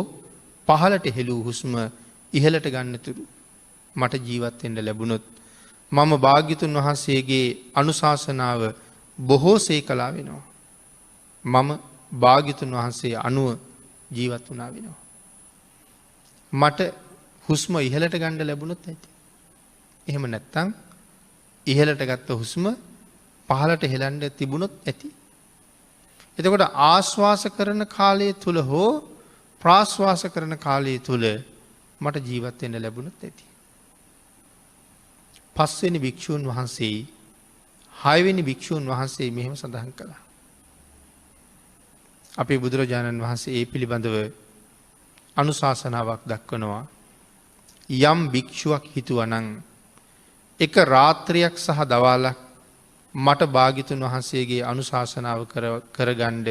පහළට හෙළූ හුස්ම ඉහළට ගන්න තුරු මට ජීවත් වෙන්න ලැබුණොත් මම භාග්‍යතුන් වහන්සේගේ අනුශාසනාව බොහෝසේ කළා වෙනවා. මම භාග්‍යතුන් වහන්සේ අනුව ජීවත් වුණා වෙනවා. මට හුස්ම ඉහළට ගන්න ලැබුණොත් ඇති. එහෙම නැත්නම් ඉහළට ගත්ත හුස්ම පහළට හෙළන්න තිබුණොත් ඇති. එතකොට ආශ්වාස කරන කාලය තුල හෝ ප්‍රාශ්වාස කරන කාලය තුල මට ජීවත් වෙන්න ලැබුණොත් ඇති. 5 වෙනි භික්ෂුන් වහන්සේ 6 වෙනි භික්ෂුන් වහන්සේ මෙහෙම සඳහන් කළා. අපේ බුදුරජාණන් වහන්සේ ඒ පිළිබඳව අනුශාසනාවක් දක්වනවා. යම් භික්ෂුවක් හිතුවනම් එක රාත්‍රියක් සහ දවාලක් මට භාග්‍යතුන් වහන්සේගේ අනුශාසනාව කරගන්න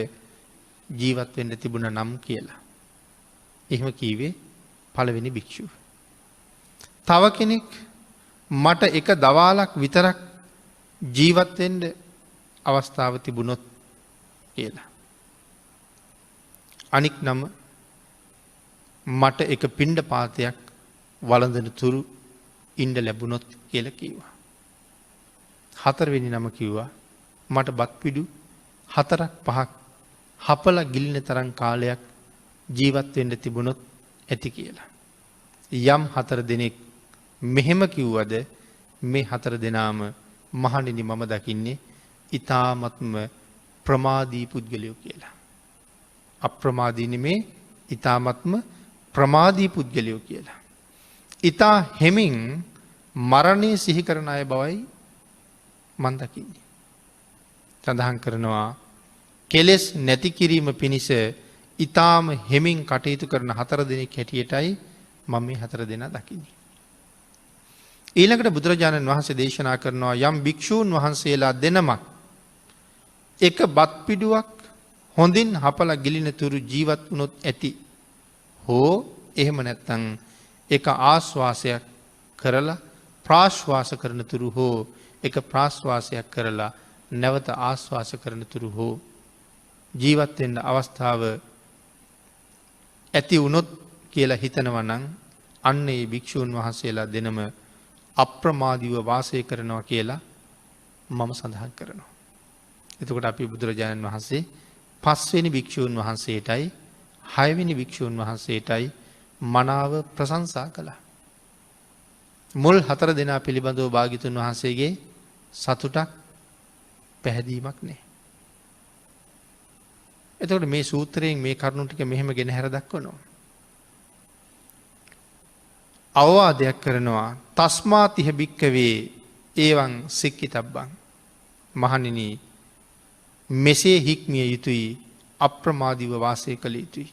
ජීවත් වෙන්න තිබුණා නම් කියලා. එහෙම කීවේ 1 වෙනි භික්ෂුව. තව කෙනෙක් මට එක දවාලක් විතරක් ජීවත් වෙන්න අවස්ථාව තිබුණොත් කියලා. අනික් නම මට එක පිණ්ඩ පාතයක් වළඳන තුරු ඉන්න ලැබුණොත් කියලා කිව්වා. 4 වෙනි නම කිව්වා මට බත් පිඩු 4ක් 5ක් හපලා ගිලින තරම් කාලයක් ජීවත් වෙන්න තිබුණොත් ඇති කියලා. යම් 4 දෙනෙක් මෙහෙම කිව්වද මේ 4 දෙනාම මහණෙනි මම දකින්නේ ඊ타ත්ම ප්‍රමාදී පුද්ගලයෝ කියලා. අප්‍රමාදී නෙමේ ඊ타ත්ම ප්‍රමාදී පුද්ගලයෝ කියලා. ඊතා හැමින් මරණය සිහි කරන අය බවයි මන් දකින්නේ. සඳහන් කරනවා කෙලෙස් නැති කිරීම පිණිස ඊ타ම හැමින් කටයුතු කරන 4 දෙනෙක් හැටියටයි මම මේ 4 දෙනා දකින්නේ. ඊළඟට බුදුරජාණන් වහන්සේ දේශනා කරනවා යම් භික්ෂූන් වහන්සේලා දෙනමක් එක බත් පිඩුවක් හොඳින් හපලා ගිලින තුරු ජීවත් වුණොත් ඇති. හෝ එහෙම නැත්නම් එක ආශ්වාසයක් කරලා ප්‍රාශ්වාස කරන තුරු හෝ එක ප්‍රාශ්වාසයක් කරලා නැවත ආශ්වාස කරන තුරු හෝ ජීවත් වෙන්න අවස්ථාව ඇති වුණොත් කියලා හිතනවා නම් අන්න ඒ භික්ෂූන් වහන්සේලා දෙනම අප්‍රමාදීව වාසය කරනවා කියලා මම සඳහන් කරනවා. එතකොට අපි බුදුරජාණන් වහන්සේ 5 වෙනි භික්ෂූන් වහන්සේටයි 6 වෙනි භික්ෂූන් වහන්සේටයි මනාව ප්‍රශංසා කළා. මුල් 4 දෙනා පිළිබඳව භාග්‍යතුන් වහන්සේගේ සතුටක් පැහැදීමක් නැහැ. එතකොට මේ සූත්‍රයෙන් මේ කරුණු ටික මෙහෙම ගෙන හැර දක්වනවා. අවවාදයක් කරනවා තස්මාතිහ භික්කවේ ඒවං සික්කිතබ්බං. මහණෙනි මෙසේ හික්මිය යුතුයි අප්‍රමාදීව වාසය කළ යුතුයි.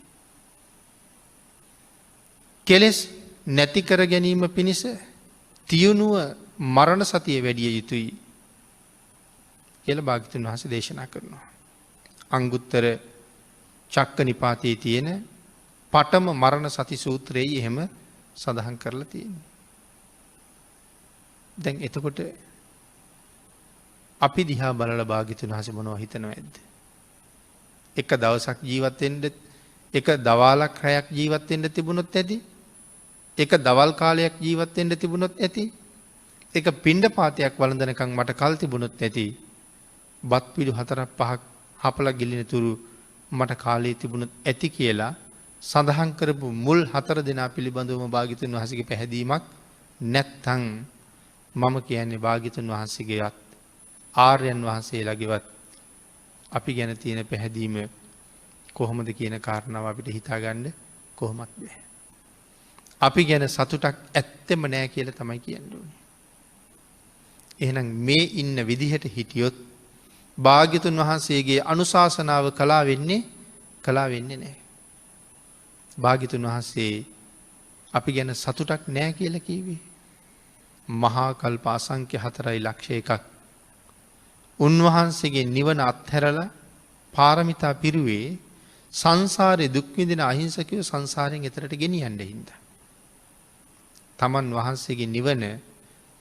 කෙලෙස් නැති කර ගැනීම පිණිස තියුණුව මරණ සතිය වැඩිය යුතුයි කියලා භාග්‍යවතුන් වහන්සේ දේශනා කරනවා. අංගුත්තර චක්ක නිපාතයේ තියෙන පටම මරණ සති සූත්‍රයේ එහෙම සඳහන් කරලා තියෙන්නේ. දැන් එතකොට අපි දිහා බලලා භාග්‍යවතුන් වහන්සේ මොනව හිතනවද? එක දවසක් ජීවත් වෙන්න, එක දවාලක් රැයක් ජීවත් වෙන්න තිබුණොත් ඇති. එක දවල් කාලයක් ජීවත් වෙන්න තිබුණොත් ඇති. එක පිණ්ඩපාතයක් වළඳනකම් මට කල් තිබුණොත් ඇති. බත් පිඩු 4-5ක් හපලා ගිලින තුරු මට කාලේ තිබුණොත් ඇති කියලා සඳහන් කරපු මුල් 4 දෙනා පිළිබඳවම භාග්‍යවතුන් වහන්සේගේ පැහැදීමක් නැත්තම් මම කියන්නේ භාග්‍යවතුන් වහන්සේගේවත් ආර්යයන් වහන්සේලාගේවත් අපි ගැන තියෙන පැහැදීම කොහොමද කියන කාරණාව අපිට හිතාගන්න කොහොමත් බෑ. අපි ගැන සතුටක් ඇත්තෙම නෑ කියලා තමයි කියන්න ඕනේ. එහෙනම් මේ ඉන්න විදිහට හිටියොත් භාග්‍යවතුන් වහන්සේගේ අනුශාසනාව කළා වෙන්නේ නෑ. භාග්‍යවතුන් වහන්සේ අපි ගැන සතුටක් නෑ කියලා කිව්වේ. මහා කල්ප අසංඛ්‍ය 4,00,000 එකක් උන්වහන්සේගේ නිවන අත්හැරලා පාරමිතා පිරුවේ සංසාරේ දුක් විඳින අහිංසකයෝ සංසාරයෙන් එතරට ගෙනියන්න හින්දා. තමන් වහන්සේගේ නිවන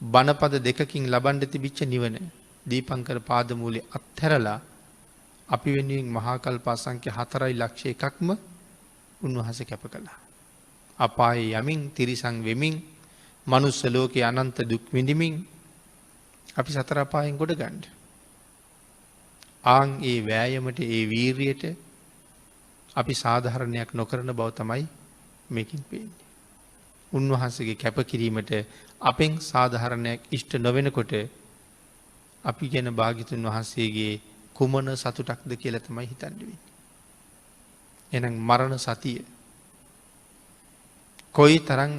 බණපද 2කින් ලබන්න තිබිච්ච නිවන දීපංකර පාදමූලේ අත්හැරලා අපි වෙනුවෙන් මහා කල්ප අසංඛ්‍ය 4,00,000 එකක්ම උන්වහන්සේ කැප කළා. අපායේ යමින් තිරිසන් වෙමින් මනුස්ස ලෝකේ අනන්ත දුක් විඳිමින් අපි සතර අපායෙන් ගොඩ ගන්න. ආන් ඒ වෑයමට ඒ වීරියට අපි සාධාරණයක් නොකරන බව තමයි මේකින් පේන්නේ. උන්වහන්සේගේ කැපකිරීමට අපෙන් සාධාරණයක් ඉෂ්ට නොවෙනකොට අපි ගැන භාග්‍යවතුන් වහන්සේගේ කුමන සතුටක්ද කියලා තමයි හිතන්න වෙන්නේ. එහෙනම් මරණ සතිය කොයි තරම්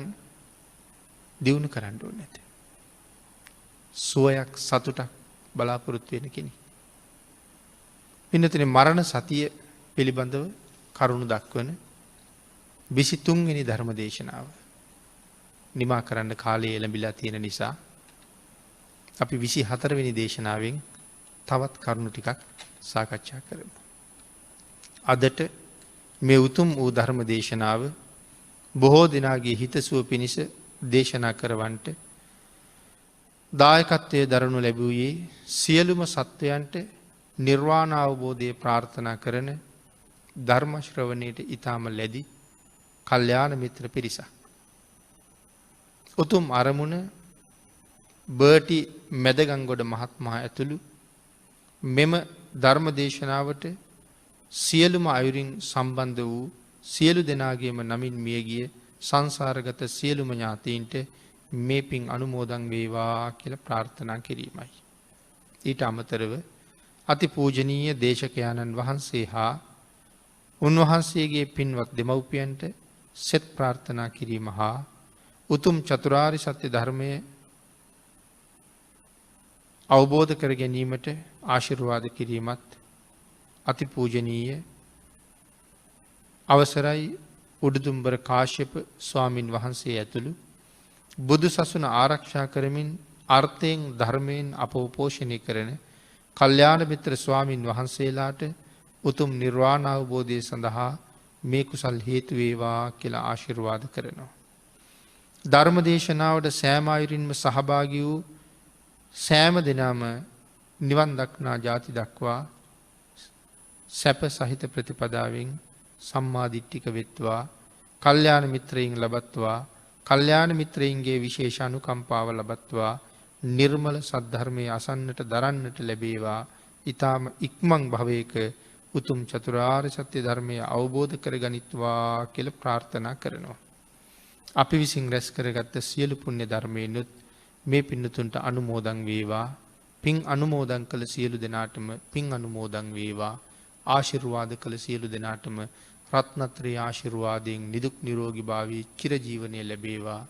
දියුණු කරන්න ඕනේ නැත. සුවයක් සතුටක් බලාපොරොත්තු වෙන කෙනෙක්. පින්නතුනේ මරණ සතිය පිළිබඳව කරුණු දක්වන 23 වෙනි ධර්ම දේශනාව නිමා කරන්න කාලය එළඹිලා තියෙන නිසා අපි 24 වෙනි දේශනාවෙන් තවත් කරුණු ටිකක් සාකච්ඡා කරමු. අදට මේ උතුම් වූ ධර්ම දේශනාව බොහෝ දෙනාගේ හිතසුව පිණිස දේශනා කරවන්නට දායකත්වයේ දරනු ලැබුවේ සියලුම සත්වයන්ට නිර්වාණ අවබෝධය ප්‍රාර්ථනා කරන ධර්ම ශ්‍රවණයට ඊටම ලැබි කල්යාණ මිත්‍ර පිරිසක්. උතුම් අරමුණ බර්ටි මැදගංගොඩ මහත්මයා ඇතුළු මෙම ධර්ම දේශනාවට සියලුම අයුරින් සම්බන්ධ වූ සියලු දෙනාගේම නමින් මියගිය සංසාරගත සියලුම ඥාතීන්ට මේ පින් අනුමෝදන් වේවා කියලා ප්‍රාර්ථනා කිරීමයි. ඊට අමතරව අති පූජනීය දේශකයාණන් වහන්සේ හා උන්වහන්සේගේ පින්වත් දෙමව්පියන්ට සෙත් ප්‍රාර්ථනා කිරීම හා උතුම් චතුරාර්ය සත්‍ය ධර්මය අවබෝධ කර ගැනීමට ආශිර්වාද කිරීමත් අති පූජනීය අවසරයි උඩුදුම්බර කාශ්‍යප ස්වාමින් වහන්සේ ඇතුළු බුදු සසුන ආරක්ෂා කරමින් අර්ථයෙන් ධර්මයෙන් අපව පෝෂණය කරන කල්යාණ මිත්‍ර ස්වාමින් වහන්සේලාට උතුම් නිර්වාණ අවබෝධය සඳහා මේ කුසල් හේතු වේවා කියලා ආශිර්වාද කරනවා. ධර්ම දේශනාවට සෑම අයුරින්ම සහභාගී වූ සෑම දෙනාම නිවන් දක්නා ජාති දක්වා සැප සහිත ප්‍රතිපදාවෙන් සම්මා දිට්ඨික වෙත්වා කල්යාණ මිත්‍රයින් ලබත්වා කල්යාණ මිත්‍රයින්ගේ විශේෂ අනුකම්පාව ලබත්වා නිර්මල සද්ධර්මයේ අසන්නට දරන්නට ලැබේවා. ඊටාම ඉක්මන් භවයක උතුම් චතුරාර්ය සත්‍ය ධර්මය අවබෝධ කරගනිත්වා කියලා ප්‍රාර්ථනා කරනවා. අපි විසින් රැස් කරගත්ත සියලු පුණ්‍ය ධර්මයන්ුත් මේ පින්නතුන්ට අනුමෝදන් වේවා. පින් අනුමෝදන් කළ සියලු දෙනාටම පින් අනුමෝදන් වේවා. ආශිර්වාද කළ සියලු දෙනාටම රත්නත්‍රයේ ආශිර්වාදයෙන් නිදුක් නිරෝගී භාවී චිරජීවනයේ ලැබේවා.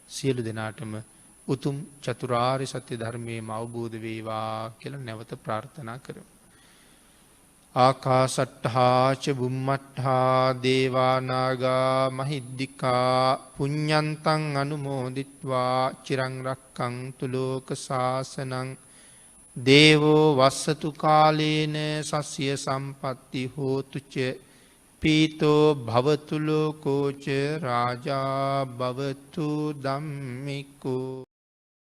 සියලු දෙනාටම උතුම් චතුරාර්ය සත්‍ය ධර්මයේම අවබෝධ වේවා කියලා නැවත ප්‍රාර්ථනා කරමු. ආකාසට්ඨා ච බුම්මට්ඨා දේවා නාග මහිද්దికා පුඤ්ඤන්තං අනුමෝදිත්වා චිරං රක්ඛන්තු ලෝක සාසනං දේවෝ වස්සතු කාලේන සස්ය සම්පatti හෝතු ච පීතෝ භවතුලෝකෝච රාජා භවතු ධම්මිකෝ